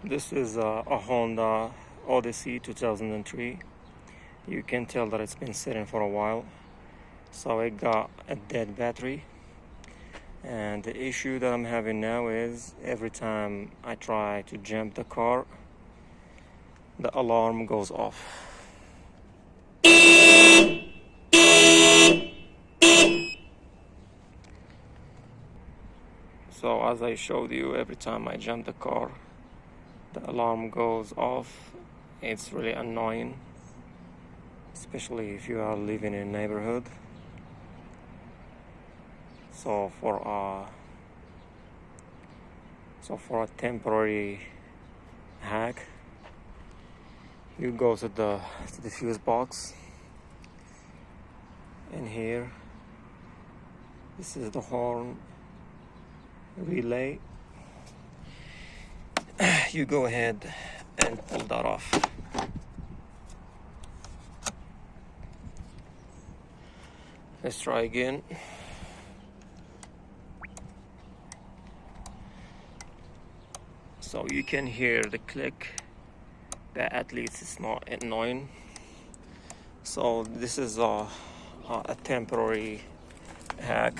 This is a Honda Odyssey 2003. You can tell that it's been sitting for a while. So it got a dead battery. And the issue that I'm having now is every time I try to jump the car, the alarm goes off. So as I showed you, every time I jump the car, the alarm goes off. It's really annoying, especially if you are living in a neighborhood. So for a temporary hack, you go to the fuse box, and here, this is the horn relay. You go ahead and pull that off. Let's try again. So you can hear the click, but at least it's not annoying. So this is a temporary hack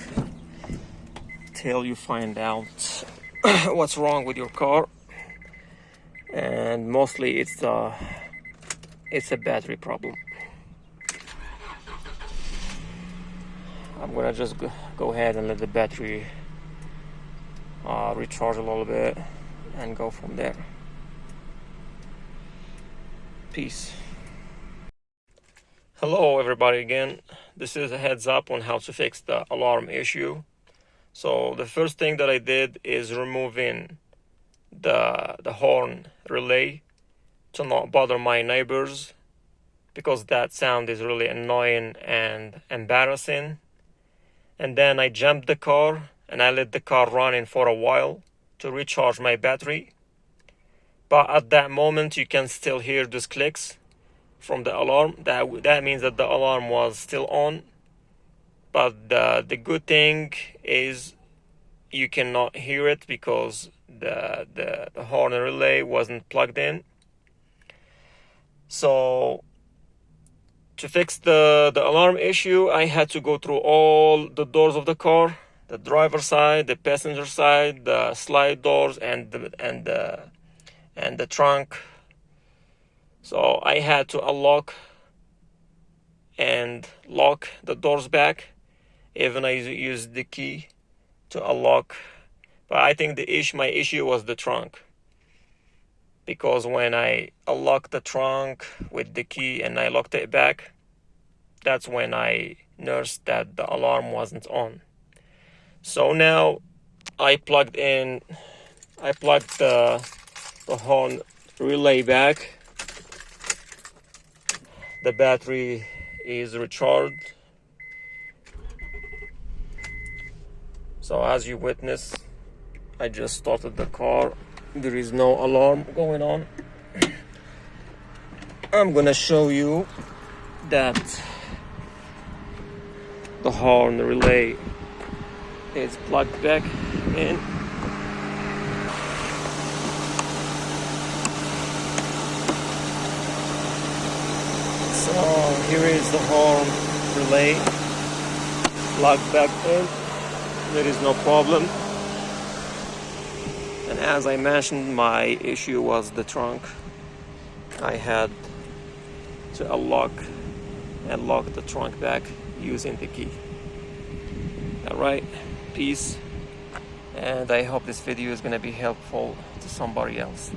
till you find out what's wrong with your car, and mostly it's a battery problem. I'm gonna just go ahead and let the battery recharge a little bit and go from there. Peace. Hello everybody again. This is a heads up on how to fix the alarm issue. So the first thing that I did is removing the horn relay to not bother my neighbors, because that sound is really annoying and embarrassing. And then I jumped the car and I let the car running for a while to recharge my battery. But at that moment you can still hear those clicks from the alarm. That means that the alarm was still on. But the good thing is you cannot hear it because the horn relay wasn't plugged in. So to fix the alarm issue, I had to go through all the doors of the car, the driver side, the passenger side, the slide doors, and the trunk. So I had to unlock and lock the doors back. Even I used the key to unlock, but I think my issue was the trunk, because when I unlocked the trunk with the key and I locked it back, that's when I noticed that the alarm wasn't on. So now I plugged the horn relay back. The battery is recharged. So as you witness, I just started the car. There is no alarm going on. I'm gonna show you that the horn relay is plugged back in. So here is the horn relay plugged back in. There is no problem. And as I mentioned, my issue was the trunk. I had to unlock and lock the trunk back using the key. Alright, peace. And I hope this video is going to be helpful to somebody else.